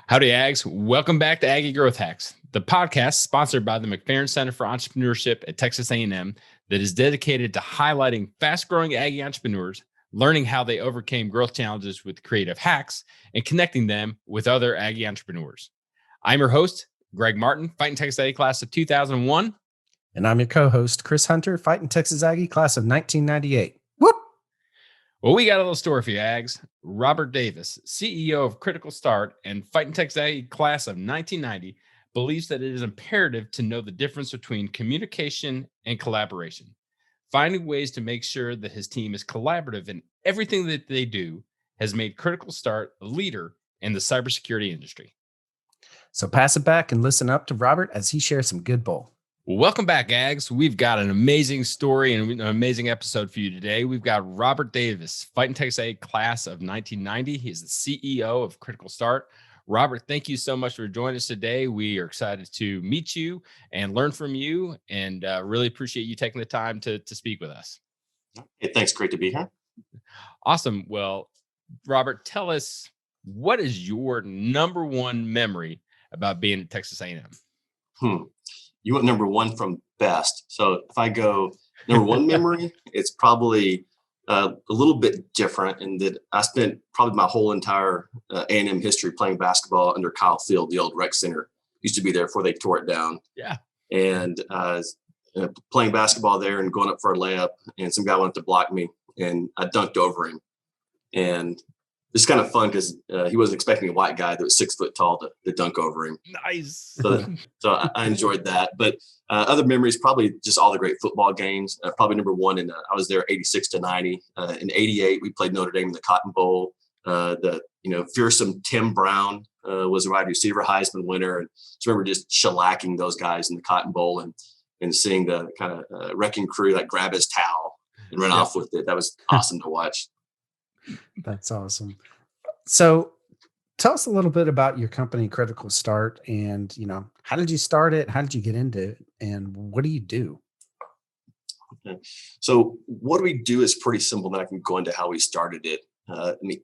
Howdy Ags. Welcome back to Aggie Growth Hacks, the podcast sponsored by the McFerrin Center for Entrepreneurship at Texas A&M that is dedicated to highlighting fast-growing Aggie entrepreneurs, learning how they overcame growth challenges with creative hacks, and connecting them with other Aggie entrepreneurs. I'm your host, Greg Martin, Fighting Texas Aggie class of 2001. And I'm your co-host, Chris Hunter, Fighting Texas Aggie class of 1998. Whoop! Well, we got a little story for you, Ags. Robert Davis, CEO of Critical Start and Fighting Texas Aggie class of 1990, believes that it is imperative to know the difference between communication and collaboration. Finding ways to make sure that his team is collaborative in everything that they do has made Critical Start a leader in the cybersecurity industry. So pass it back and listen up to Robert as he shares some good bull. Welcome back, Ags. We've got an amazing story and an amazing episode for you today. We've got Robert Davis, Fighting Texas Aggie class of 1990. He's the CEO of Critical Start. Robert, thank you so much for joining us today. We are excited to meet you and learn from you, and really appreciate you taking the time to speak with us. Hey, thanks. Great to be here. Awesome. Well, Robert, tell us, what is your number one memory about being at Texas A&M? You want number one from best. So if I go number one memory, it's probably a little bit different in that I spent probably my whole entire A&M history playing basketball under Kyle Field, the old rec center. Used to be there before they tore it down. Yeah. And playing basketball there and going up for a layup, and some guy wanted to block me, and I dunked over him. And it's kind of fun because he wasn't expecting a white guy that was 6 foot tall to dunk over him. Nice. So I enjoyed that. But other memories, probably just all the great football games. Probably number one, I was there 86 to 90. In 88, we played Notre Dame in the Cotton Bowl. The fearsome Tim Brown was a wide receiver, Heisman winner. And just remember just shellacking those guys in the Cotton Bowl and seeing the kind of wrecking crew like grab his towel and run off with it. That was awesome to watch. That's awesome. So tell us a little bit about your company, Critical Start, and, how did you start it? How did you get into it? And what do you do? Okay. So what we do is pretty simple, and I can go into how we started it.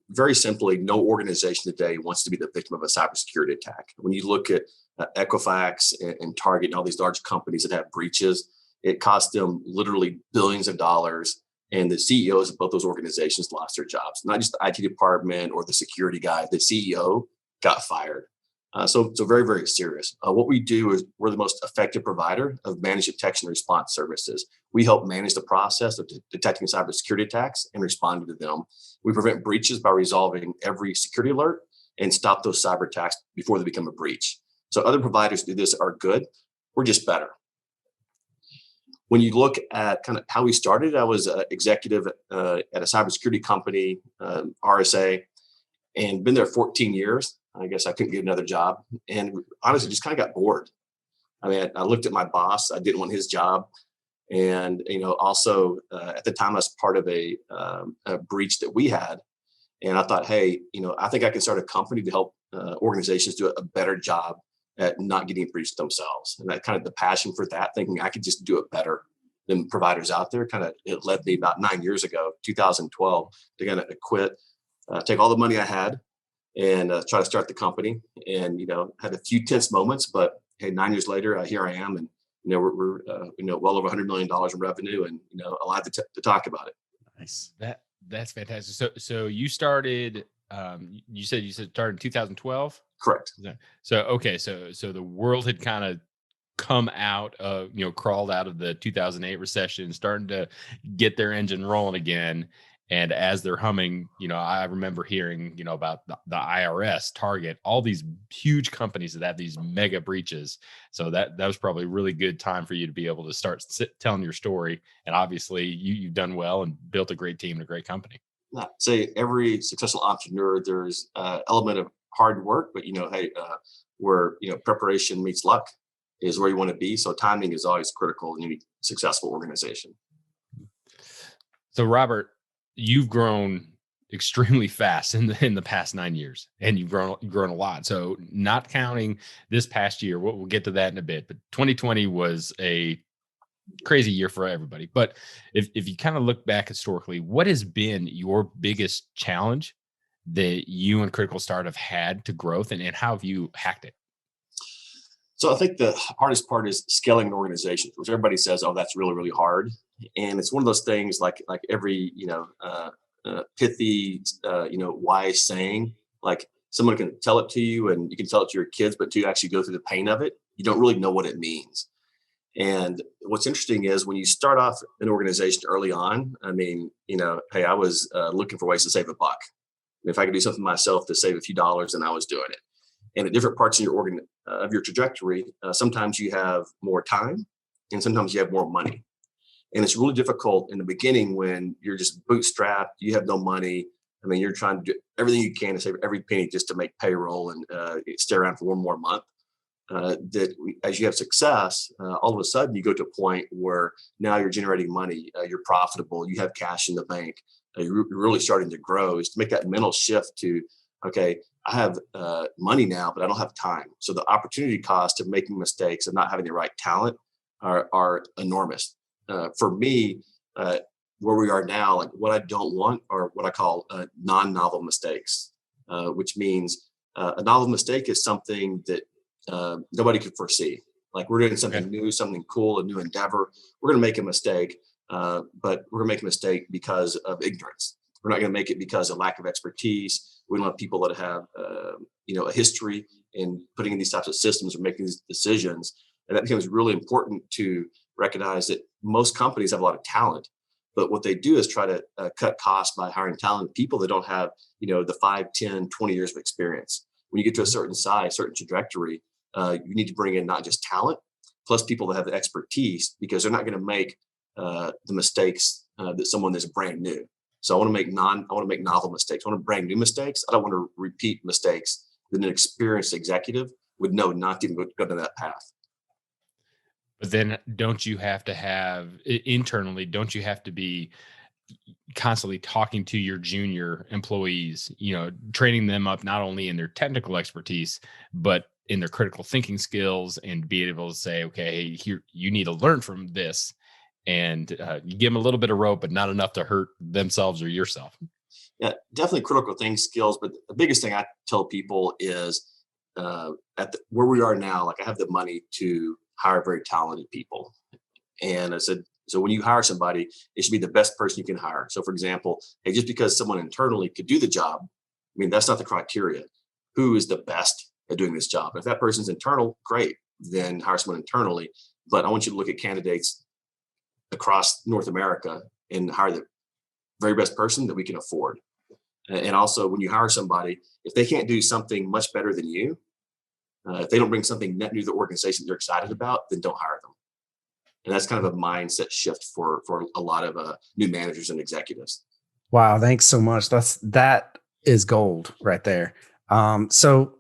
Very simply, no organization today wants to be the victim of a cybersecurity attack. When you look at Equifax and Target and all these large companies that have breaches, it costs them literally billions of dollars. And the CEOs of both those organizations lost their jobs, not just the IT department or the security guy. The CEO got fired. So very, very serious. What we do is we're the most effective provider of managed detection and response services. We help manage the process of detecting cybersecurity attacks and responding to them. We prevent breaches by resolving every security alert and stop those cyber attacks before they become a breach. So other providers do this are good. We're just better. When you look at kind of how we started, I was an executive at a cybersecurity company, RSA, and been there 14 years. I guess I couldn't get another job. And honestly, just kind of got bored. I mean, I looked at my boss. I didn't want his job. And, also at the time I was part of a breach that we had. And I thought, hey, I think I can start a company to help organizations do a better job at not getting breached themselves. And that kind of the passion for that, thinking I could just do it better than providers out there, it led me about 9 years ago, 2012, to kind of quit, take all the money I had and try to start the company. And, had a few tense moments, but hey, 9 years later, here I am. And, we're well over $100 million in revenue and, a lot to talk about it. Nice. That's fantastic. So you started, you said started in 2012? Correct. So, okay. So the world had kind of come out of, crawled out of the 2008 recession, starting to get their engine rolling again. And as they're humming, I remember hearing, about the IRS, Target, all these huge companies that have these mega breaches. So that was probably a really good time for you to be able to start telling your story. And obviously you've done well and built a great team and a great company. I'd say every successful entrepreneur, there's an element of hard work, but where preparation meets luck is where you want to be. So timing is always critical in any successful organization. So Robert, you've grown extremely fast in the past 9 years, and you've grown a lot. So not counting this past year, we'll get to that in a bit. But 2020 was a crazy year for everybody. But if you kind of look back historically, what has been your biggest challenge that you and Critical Start have had to growth, and how have you hacked it? So I think the hardest part is scaling an organization, which everybody says, "Oh, that's really, really hard." And it's one of those things like every pithy wise saying. Like someone can tell it to you, and you can tell it to your kids, but to actually go through the pain of it, you don't really know what it means. And what's interesting is when you start off an organization early on. I mean, hey, I was looking for ways to save a buck. If I could do something myself to save a few dollars, then I was doing it. And at different parts of your trajectory, sometimes you have more time, and sometimes you have more money. And it's really difficult in the beginning when you're just bootstrapped, you have no money. I mean, you're trying to do everything you can to save every penny just to make payroll and stay around for one more month. As you have success, all of a sudden you go to a point where now you're generating money, you're profitable, you have cash in the bank, you're really starting to grow. Is to make that mental shift to, okay, I have money now, but I don't have time. So the opportunity cost of making mistakes, of not having the right talent, are enormous. For me, where we are now, like what I don't want are what I call non-novel mistakes, which means a novel mistake is something that nobody could foresee. Like we're doing something new, something cool, a new endeavor. We're going to make a mistake, but we're going to make a mistake because of ignorance. We're not going to make it because of lack of expertise. We don't have people that have, a history in putting in these types of systems or making these decisions. And that becomes really important to recognize that most companies have a lot of talent, but what they do is try to cut costs by hiring talented people that don't have, the 5, 10, 20 years of experience. When you get to a certain size, certain trajectory, you need to bring in not just talent, plus people that have the expertise, because they're not going to make the mistakes that someone that's brand new. So I want to make novel mistakes. I want to brand new mistakes. I don't want to repeat mistakes that an experienced executive would know not to even go down that path. But then don't you have to have internally, don't you have to be constantly talking to your junior employees, training them up not only in their technical expertise, but in their critical thinking skills, and be able to say, okay, here, you need to learn from this. And you give them a little bit of rope, but not enough to hurt themselves or yourself. Yeah, definitely critical thinking skills. But the biggest thing I tell people is where we are now, like I have the money to hire very talented people. And I said, so when you hire somebody, it should be the best person you can hire. So for example, hey, just because someone internally could do the job, I mean, that's not the criteria. Who is the best at doing this job? If that person's internal, great, then hire someone internally. But I want you to look at candidates across North America and hire the very best person that we can afford. And also when you hire somebody, if they can't do something much better than you, if they don't bring something net new to the organization they're excited about, then don't hire them. And that's kind of a mindset shift for a lot of new managers and executives. Wow, thanks so much. That is gold right there. So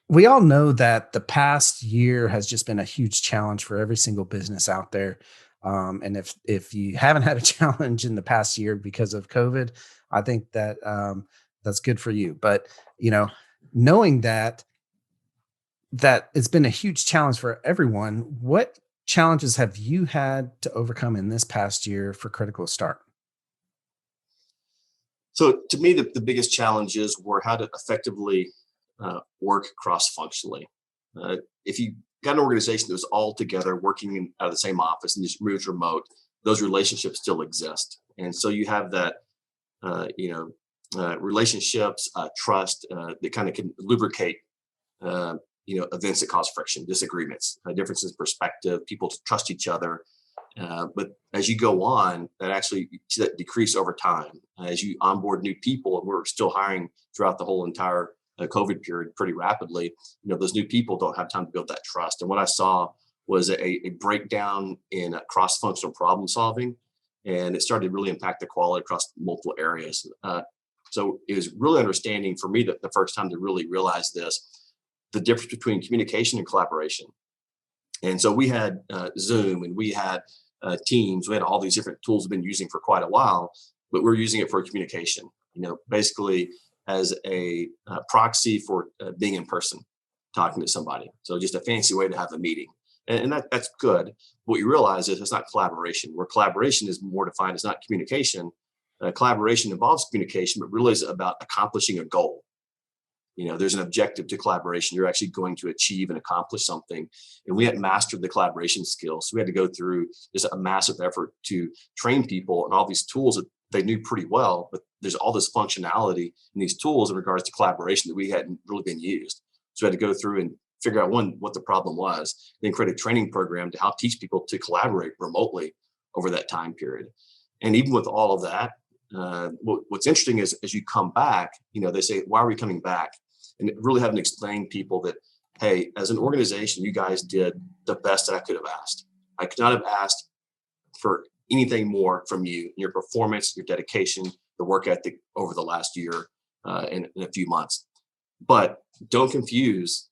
we all know that the past year has just been a huge challenge for every single business out there. And if you haven't had a challenge in the past year because of COVID, I think that that's good for you. But knowing that it's been a huge challenge for everyone, what challenges have you had to overcome in this past year for Critical Start? So to me, the biggest challenges were how to effectively work cross-functionally. If you got an organization that was all together working out of the same office and just moved remote, those relationships still exist. And so you have that, relationships, trust that kind of can lubricate, events that cause friction, disagreements, differences in perspective, people trust each other. But as you go on, that decrease over time. As you onboard new people, and we're still hiring throughout the whole entire COVID period pretty rapidly, those new people don't have time to build that trust. And what I saw was a breakdown in cross-functional problem solving, and it started to really impact the quality across multiple areas. So it was really understanding for me that the first time to really realize this, the difference between communication and collaboration. And so we had Zoom, and we had Teams. We had all these different tools we've been using for quite a while, but we're using it for communication, basically as a proxy for being in person, talking to somebody. So just a fancy way to have a meeting. And that's good. What you realize is it's not collaboration, where collaboration is more defined as not communication, Collaboration involves communication, but really is about accomplishing a goal. There's an objective to collaboration. You're actually going to achieve and accomplish something. And we had mastered the collaboration skills. So we had to go through just a massive effort to train people and all these tools that they knew pretty well, but there's all this functionality in these tools in regards to collaboration that we hadn't really been used. So we had to go through and figure out what the problem was, then create a training program to help teach people to collaborate remotely over that time period. And even with all of that, what's interesting is as you come back, they say, why are we coming back? And really having to explain people that, hey, as an organization, you guys did the best that I could have asked. I could not have asked for anything more from you, your performance, your dedication, the work ethic over the last year and in a few months. But don't confuse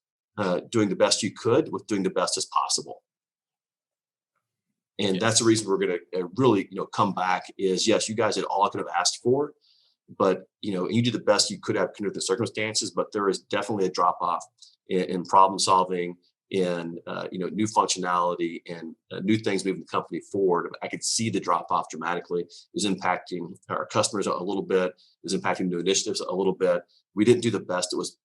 doing the best you could with doing the best as possible. And that's the reason we're going to really, come back is, yes, you guys did all I could have asked for, but, you did the best you could have under the circumstances, but there is definitely a drop off in problem solving, in, new functionality and new things moving the company forward. I could see the drop off dramatically. It was impacting our customers a little bit. It was impacting new initiatives a little bit. We didn't do the best that was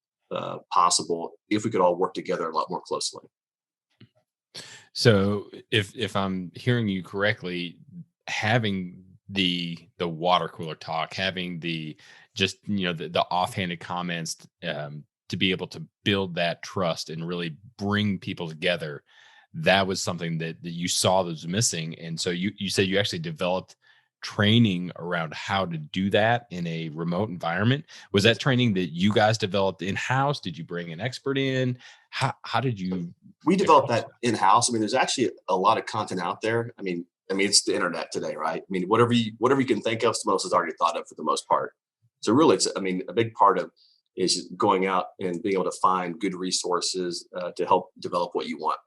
possible if we could all work together a lot more closely. So if I'm hearing you correctly, having the water cooler talk, having the just the offhanded comments to be able to build that trust and really bring people together, that was something that you saw that was missing. And so you said you actually developed training around how to do that in a remote environment. Was that training that you guys developed in-house? Did you bring an expert in? How did you? We developed that in-house. There's actually a lot of content out there. It's the internet today, right? Whatever you can think of, someone else has already thought of for the most part. So really, it's a big part of is going out and being able to find good resources to help develop what you want.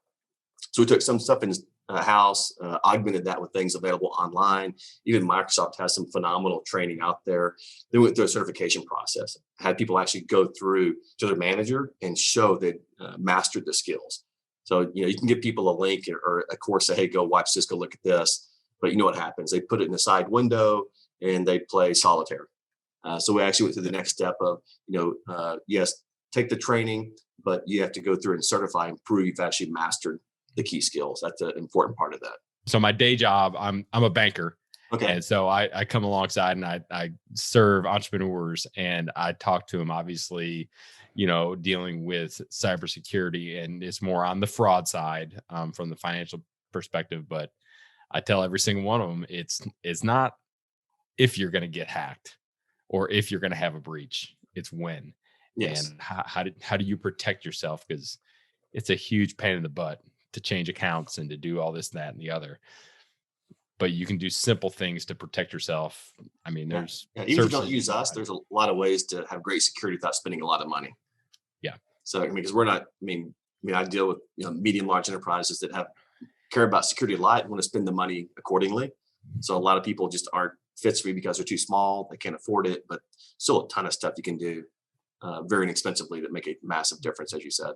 So we took some stuff in house, augmented that with things available online. Even Microsoft has some phenomenal training out there. They went through a certification process, had people actually go through to their manager and show they mastered the skills. So, you can give people a link or a course, say, hey, go watch this, go look at this. But you know what happens? They put it in a side window and they play solitaire. So we actually went through the next step of, yes, take the training, but you have to go through and certify and prove you've actually mastered the key skills. That's an important part of that. So my day job, I'm a banker. Okay. And so I come alongside and I serve entrepreneurs and I talk to them, obviously, dealing with cybersecurity, and it's more on the fraud side from the financial perspective. But I tell every single one of them, it's not if you're going to get hacked or if you're going to have a breach, it's when. Yes. And how do you protect yourself? Because it's a huge pain in the butt to change accounts and to do all this, that, and the other. But you can do simple things to protect yourself. There's even if you don't use us, there's a lot of ways to have great security without spending a lot of money. Yeah. So because we're not, I deal with medium large enterprises that care about security a lot and want to spend the money accordingly. So a lot of people just aren't fits for me because they're too small, they can't afford it, but still a ton of stuff you can do very inexpensively that make a massive difference, as you said.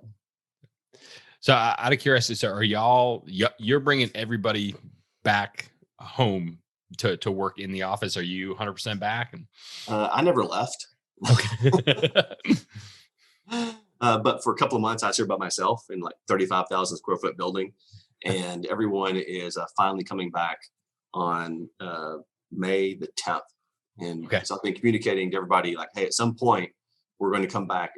So out of curiosity, so are you're bringing everybody back home to work in the office? Are you 100% back? I never left. Okay. But for a couple of months, I was here by myself in like 35,000 square foot building, and everyone is finally coming back on May the 10th. And so I've been communicating to everybody like, hey, at some point we're going to come back,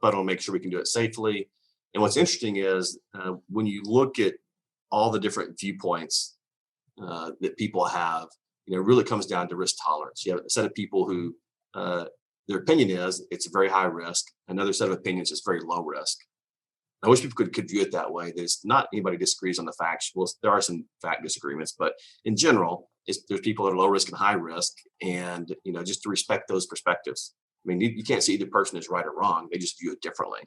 but I'll make sure we can do it safely. And what's interesting is when you look at all the different viewpoints that people have, it really comes down to risk tolerance. You have a set of people who their opinion is it's very high risk. Another set of opinions is very low risk. I wish people could view it that way. There's not anybody disagrees on the facts. Well, there are some fact disagreements, but in general, there's people that are low risk and high risk, and just to respect those perspectives. You can't see either person is right or wrong. They just view it differently.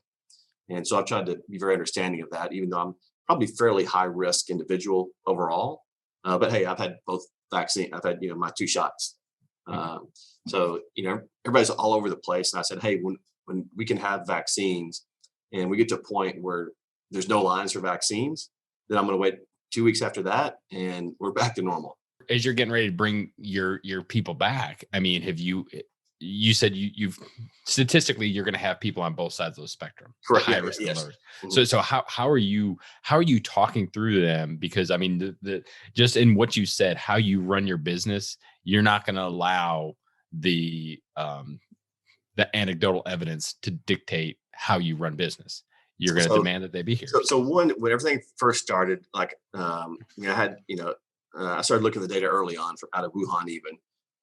And so I've tried to be very understanding of that, even though I'm probably fairly high risk individual overall. But hey, I've had both vaccine. I've had my 2 shots. So everybody's all over the place. And I said, hey, when we can have vaccines, and we get to a point where there's no lines for vaccines, then I'm going to wait 2 weeks after that, and we're back to normal. you're getting ready to bring your people back, I mean, you said you've statistically you're going to have people on both sides of the spectrum, Correct. high Yeah, risk and yes. low risk. Mhm. So how are you talking through them? Because I mean, the just in what you said, how you run your business, you're not going to allow the anecdotal evidence to dictate how you run business. You're going to So, demand that they be here. so when everything first started, like, I had, I started looking at the data early on out of Wuhan even.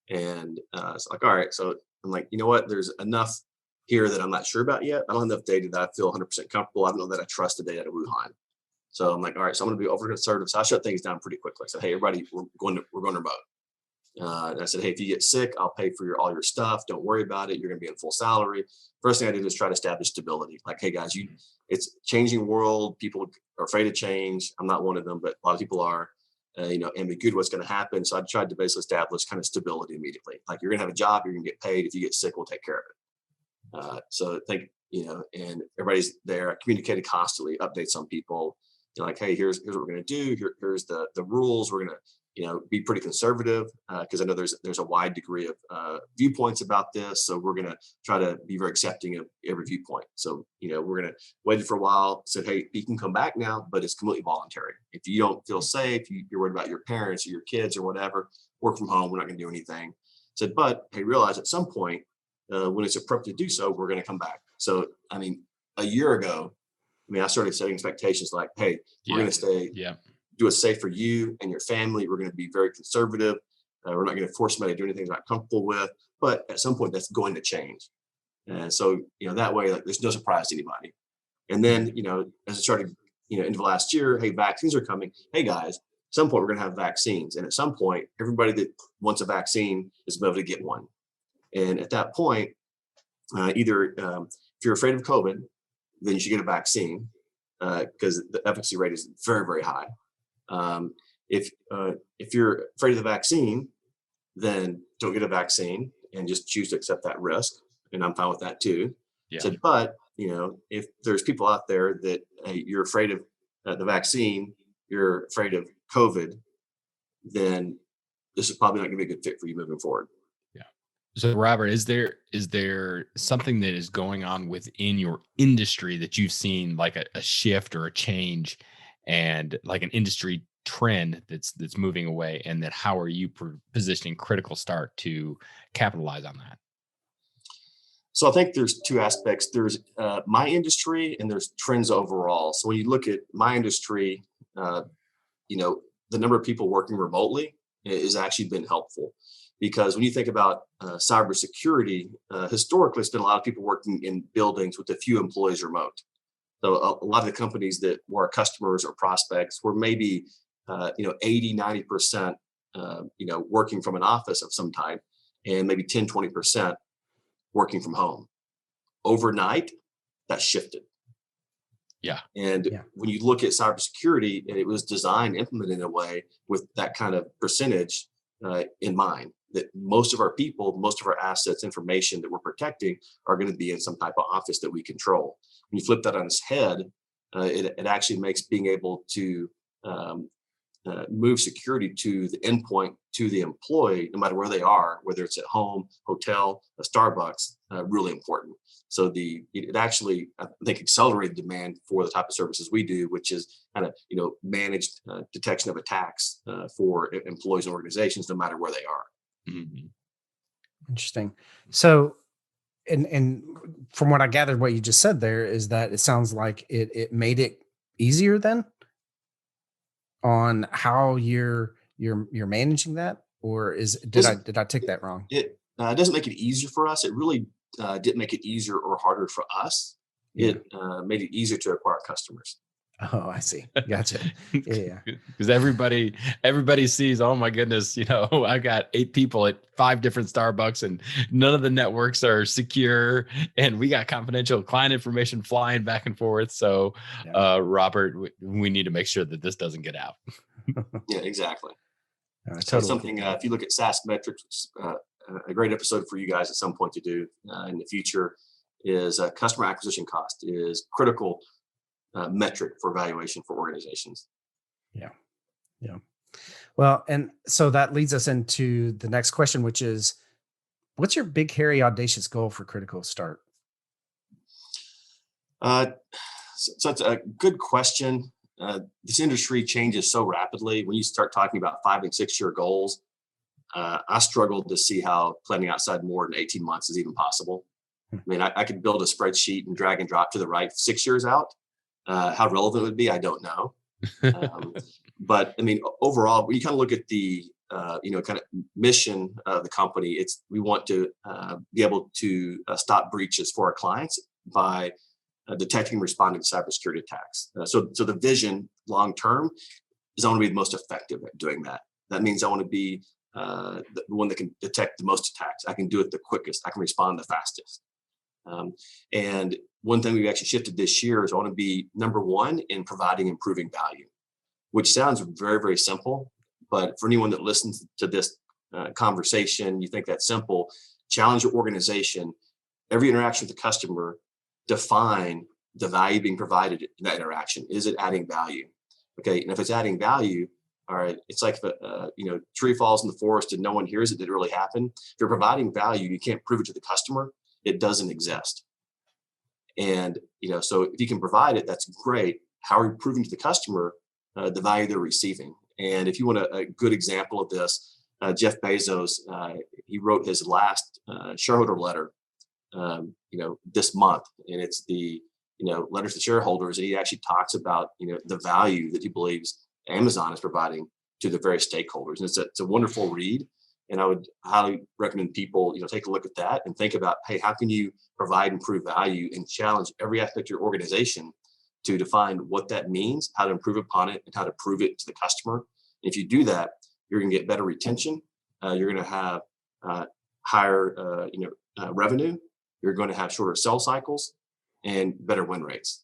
And it's like, all right, so I'm like, you know what, there's enough here that I'm not sure about yet. I don't have enough data that I feel 100% comfortable. I don't know that I trust the data out of Wuhan. So I'm like, all right, so I'm going to be over conservative. So I shut things down pretty quickly. I said, hey, everybody, we're going remote. And I said, hey, if you get sick, I'll pay for all your stuff. Don't worry about it. You're going to be in full salary. First thing I did is try to establish stability. Like, hey guys, it's a changing world. People are afraid of change. I'm not one of them, but a lot of people are. Ambiguity what's going to happen. So I tried to basically establish kind of stability immediately. Like, you're going to have a job, you're going to get paid. If you get sick, we'll take care of it. So I think, and everybody's there. I communicated constantly, updates on people. Like, hey, here's what we're going to do. Here's the rules. We're going to, be pretty conservative because I know there's a wide degree of viewpoints about this. So we're going to try to be very accepting of every viewpoint. So, we're going to wait for a while, said, hey, you can come back now, but it's completely voluntary. If you don't feel safe, you're worried about your parents or your kids or whatever, work from home, we're not going to do anything. Said, but hey, realize at some point when it's appropriate to do so, we're going to come back. So, I mean, a year ago, I started setting expectations like, hey, we're going to stay. Yeah. Do what's safe for you and your family. We're going to be very conservative. We're not going to force somebody to do anything they're not comfortable with. But at some point, that's going to change. And so, that way, like, there's no surprise to anybody. And then, as it started, into last year, hey, vaccines are coming. Hey, guys, at some point, we're going to have vaccines. And at some point, everybody that wants a vaccine is able to get one. And at that point, either if you're afraid of COVID, then you should get a vaccine because the efficacy rate is very, very high. If you're afraid of the vaccine, then don't get a vaccine and just choose to accept that risk. And I'm fine with that too. Yeah. So, but if there's people out there that you're afraid of the vaccine, you're afraid of COVID, then this is probably not going to be a good fit for you moving forward. Yeah. So Robert, is there something that is going on within your industry that you've seen like a shift or a change and like an industry trend that's moving away, and then how are you positioning Critical Start to capitalize on that? So I think there's two aspects. There's my industry and there's trends overall. So when you look at my industry, the number of people working remotely has actually been helpful, because when you think about cybersecurity, historically, it's been a lot of people working in buildings with a few employees remote. So a lot of the companies that were customers or prospects were maybe 80, 90%, working from an office of some type, and maybe 10, 20% working from home. Overnight, that shifted. Yeah. And when you look at cybersecurity, it was designed, implemented in a way with that kind of percentage in mind, that most of our people, most of our assets, information that we're protecting are going to be in some type of office that we control. When you flip that on its head, it actually makes being able to move security to the endpoint, to the employee, no matter where they are, whether it's at home, hotel, a Starbucks, really important. So it actually, I think, accelerated demand for the type of services we do, which is kind of, managed detection of attacks for employees and organizations, no matter where they are. Mm-hmm. Interesting. So, and from what I gathered, what you just said there is that it sounds like it made it easier then on how you're managing that, or did I take that wrong? It doesn't make it easier for us. It really didn't make it easier or harder for us. It made it easier to acquire customers. Oh, I see. Gotcha. Yeah. Because everybody sees, oh my goodness, I got 8 people at 5 different Starbucks and none of the networks are secure, and we got confidential client information flying back and forth. So, Robert, we need to make sure that this doesn't get out. Yeah, exactly. Totally. So something, if you look at SaaS metrics, which is a great episode for you guys at some point to do in the future, is customer acquisition cost is critical metric for evaluation for organizations. Yeah. Well, and so that leads us into the next question, which is, what's your big, hairy, audacious goal for Critical Start? Uh, so it's a good question. This industry changes so rapidly. When you start talking about 5 and 6 year goals, I struggled to see how planning outside more than 18 months is even possible. I mean, I could build a spreadsheet and drag and drop to the right 6 years out. How relevant it would be, I don't know. Um, but I mean, overall, when you kind of look at the kind of mission of the company, we want to be able to stop breaches for our clients by detecting and responding to cybersecurity attacks. So the vision long term is I want to be the most effective at doing that. That means I want to be the one that can detect the most attacks. I can do it the quickest. I can respond the fastest. And one thing we've actually shifted this year is I want to be number one in providing improving value, which sounds very, very simple. But for anyone that listens to this conversation, you think that's simple, challenge your organization, every interaction with the customer, define the value being provided in that interaction. Is it adding value? Okay, and if it's adding value, all right, it's like if a tree falls in the forest and no one hears it, did it really happen? If you're providing value, you can't prove it to the customer. It doesn't exist. And so if you can provide it, that's great. How are you proving to the customer the value they're receiving? And if you want a good example of this, Jeff Bezos, he wrote his last shareholder letter, this month, and it's the letters to shareholders, and he actually talks about the value that he believes Amazon is providing to the various stakeholders, and it's a wonderful read. And I would highly recommend people take a look at that and think about, hey, how can you provide and prove value and challenge every aspect of your organization to define what that means, how to improve upon it, and how to prove it to the customer. And if you do that, you're going to get better retention. You're going to have higher revenue. You're going to have shorter sales cycles and better win rates.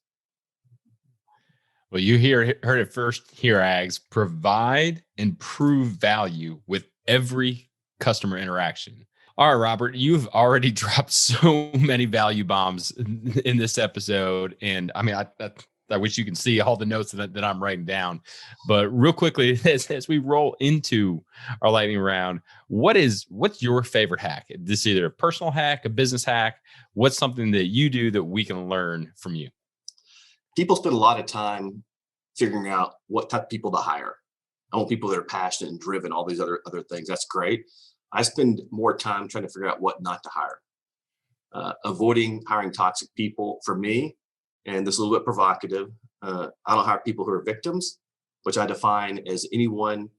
Well, you heard it first here, Ags. Provide and prove value with every customer interaction. All right, Robert, you've already dropped so many value bombs in this episode. And I mean, I wish you can see all the notes that I'm writing down. But real quickly, as we roll into our lightning round, what's your favorite hack? This is either a personal hack, a business hack. What's something that you do that we can learn from you? People spend a lot of time figuring out what type of people to hire. I want people that are passionate and driven, all these other things. That's great. I spend more time trying to figure out what not to hire. Avoiding hiring toxic people for me, and this is a little bit provocative, I don't hire people who are victims, which I define as anyone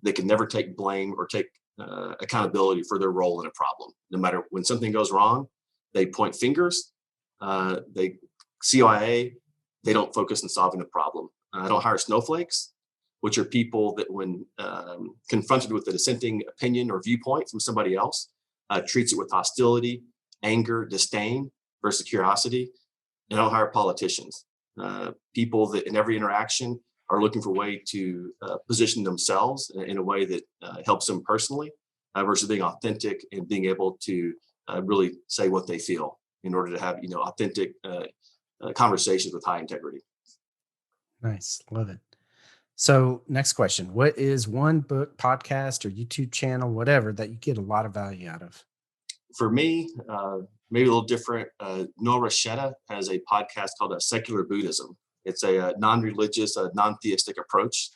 that can never take blame or take accountability for their role in a problem. No matter when something goes wrong, they point fingers, they CIA, they don't focus on solving the problem. I don't hire snowflakes, which are people that when confronted with a dissenting opinion or viewpoint from somebody else, treats it with hostility, anger, disdain versus curiosity. And I don't hire politicians, people that in every interaction are looking for a way to position themselves in a way that helps them personally versus being authentic and being able to really say what they feel in order to have authentic conversations with high integrity. Nice. Love it. So next question, what is one book, podcast, or YouTube channel, whatever, that you get a lot of value out of? For me, maybe a little different. Noah Rasheta has a podcast called Secular Buddhism. It's a non-religious, non-theistic approach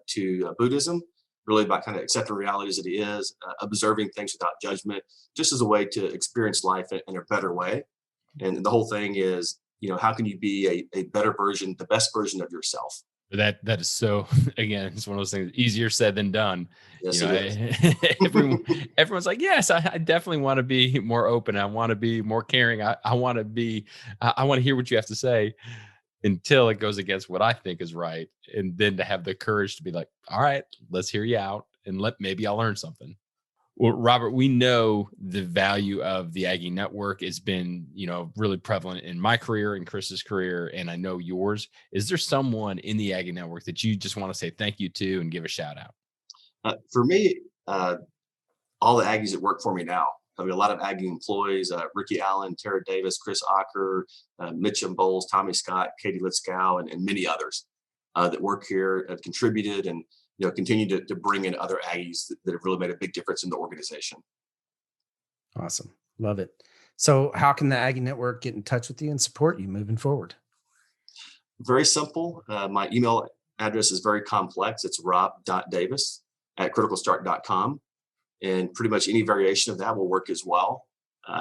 to Buddhism, really about kind of accepting reality as it is, observing things without judgment, just as a way to experience life in a better way. And the whole thing is, how can you be a better version, the best version of yourself? That is so, again, it's one of those things easier said than done. Yes, Everyone's like, yes, I definitely want to be more open. I want to be more caring. I want to hear what you have to say until it goes against what I think is right. And then to have the courage to be like, all right, let's hear you out and maybe I'll learn something. Well, Robert, we know the value of the Aggie Network has been, really prevalent in my career and Chris's career, and I know yours. Is there someone in the Aggie Network that you just want to say thank you to and give a shout out? For me, all the Aggies that work for me now. I mean, a lot of Aggie employees, Ricky Allen, Tara Davis, Chris Ocker, Mitchum Bowles, Tommy Scott, Katie Litzkow, and many others that work here, have contributed. And continue to bring in other Aggies that have really made a big difference in the organization. Awesome. Love it. So how can the Aggie Network get in touch with you and support you moving forward? Very simple. My email address is very complex. It's rob.davis at criticalstart.com. And pretty much any variation of that will work as well.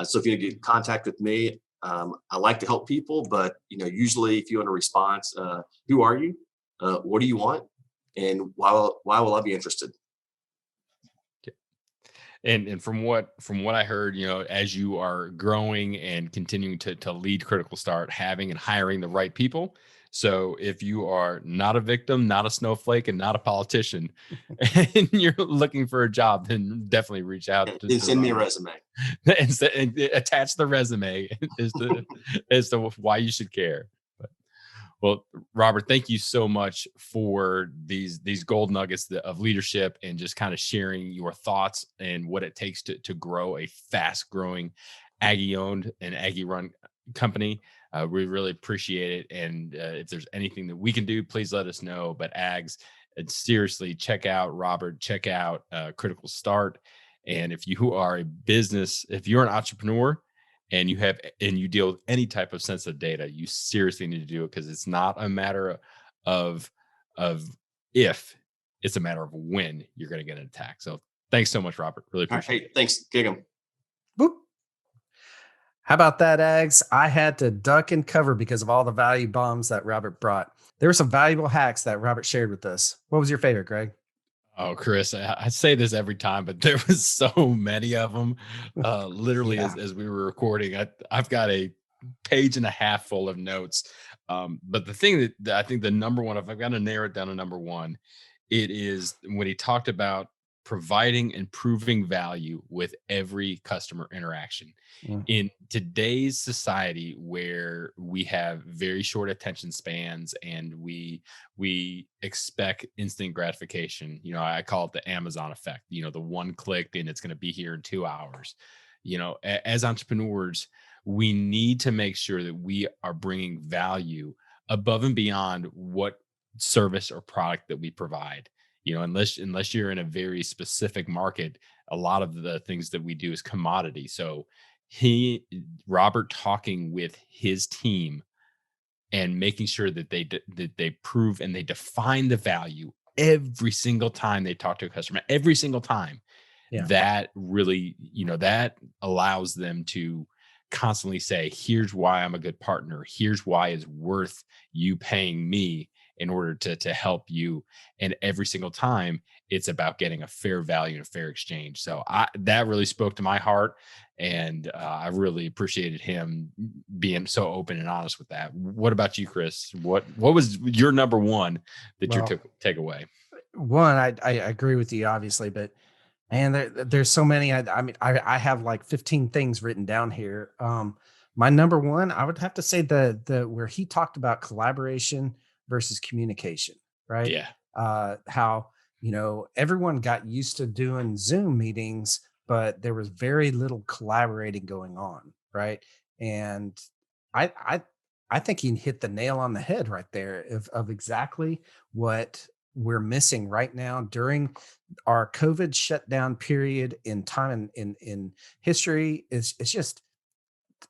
So if you get in contact with me, I like to help people, but usually if you want a response, who are you? What do you want? And why will I be interested? And from what I heard, as you are growing and continuing to lead Critical Start, having and hiring the right people. So if you are not a victim, not a snowflake, and not a politician, and you're looking for a job, then definitely reach out and send me a resume. and attach the resume as to why you should care. Well, Robert, thank you so much for these gold nuggets of leadership and just kind of sharing your thoughts and what it takes to grow a fast growing Aggie owned and Aggie run company. We really appreciate it. And if there's anything that we can do, please let us know. But Ags, seriously, check out Robert, check out Critical Start. And if you are if you're an entrepreneur, and you deal with any type of sensitive data, you seriously need to do it, because it's not a matter of if, it's a matter of when you're going to get an attack. So thanks so much, Robert. Really appreciate it. Thanks. Kick 'em. Boop. How about that, Ags? I had to duck and cover because of all the value bombs that Robert brought. There were some valuable hacks that Robert shared with us. What was your favorite, Greg? Oh, Chris, I say this every time, but there was so many of them. Literally, as we were recording, I've got a page and a half full of notes. But the thing that I think the number one, if I've got to narrow it down to number one, it is when he talked about providing and proving value with every customer interaction. In today's society, where we have very short attention spans and we expect instant gratification, I call it the Amazon effect, the one click and it's going to be here in 2 hours. As entrepreneurs, we need to make sure that we are bringing value above and beyond what service or product that we provide. Unless you're in a very specific market, a lot of the things that we do is commodity. So Robert talking with his team and making sure that they prove and they define the value every single time they talk to a customer, every single time. That really, that allows them to constantly say, here's why I'm a good partner. Here's why it's worth you paying me in order to help you. And every single time it's about getting a fair value and a fair exchange. So that really spoke to my heart. And I really appreciated him being so open and honest with that. What about you, Chris? What was your number one that you take away? One, I agree with you, obviously, but man, there's so many. I have like 15 things written down here. My number one, I would have to say the where he talked about collaboration versus communication, right? Yeah. How, everyone got used to doing Zoom meetings, but there was very little collaborating going on, right? And I think he hit the nail on the head right there of exactly what we're missing right now during our COVID shutdown period in time in history. It's just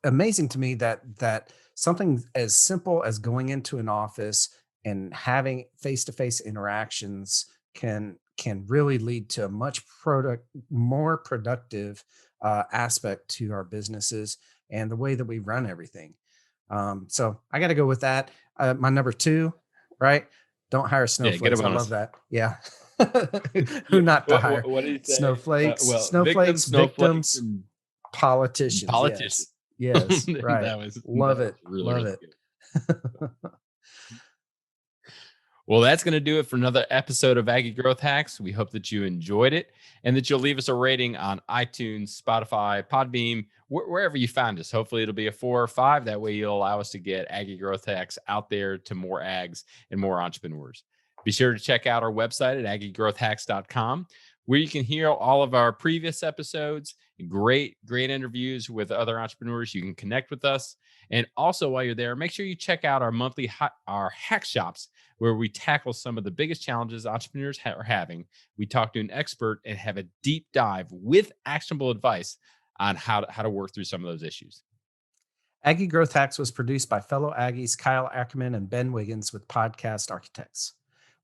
amazing to me that something as simple as going into an office and having face-to-face interactions can really lead to a much more productive aspect to our businesses and the way that we run everything. So I got to go with that. My number two, right? Don't hire snowflakes. I love that. Yeah. Who not to hire? What did he say? Snowflakes, victims, and politicians. Yes. Right. Love it. Love it. Well, that's going to do it for another episode of Aggie Growth Hacks. We hope that you enjoyed it and that you'll leave us a rating on iTunes, Spotify, Podbeam, wherever you find us. Hopefully it'll be a 4 or 5. That way you'll allow us to get Aggie Growth Hacks out there to more Ags and more entrepreneurs. Be sure to check out our website at aggiegrowthhacks.com, where you can hear all of our previous episodes, great interviews with other entrepreneurs. You can connect with us. And also while you're there, make sure you check out our monthly our hack shops, where we tackle some of the biggest challenges entrepreneurs are having. We talk to an expert and have a deep dive with actionable advice on how to work through some of those issues. Aggie Growth Hacks was produced by fellow Aggies Kyle Ackerman and Ben Wiggins with Podcast Architects.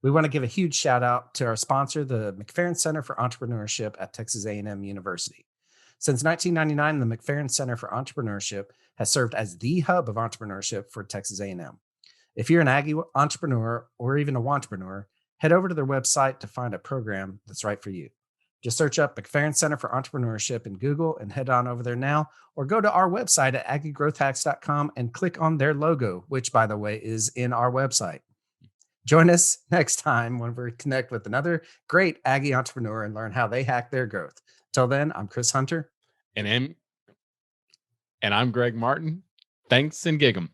We want to give a huge shout out to our sponsor, the McFerrin Center for Entrepreneurship at Texas A&M University. Since 1999, the McFerrin Center for Entrepreneurship has served as the hub of entrepreneurship for Texas A&M. If you're an Aggie entrepreneur or even a wantrepreneur, head over to their website to find a program that's right for you. Just search up McFerrin Center for Entrepreneurship in Google and head on over there now, or go to our website at aggiegrowthhacks.com and click on their logo, which, by the way, is in our website. Join us next time when we connect with another great Aggie entrepreneur and learn how they hack their growth. Till then, I'm Chris Hunter. And I'm Greg Martin. Thanks and gig 'em.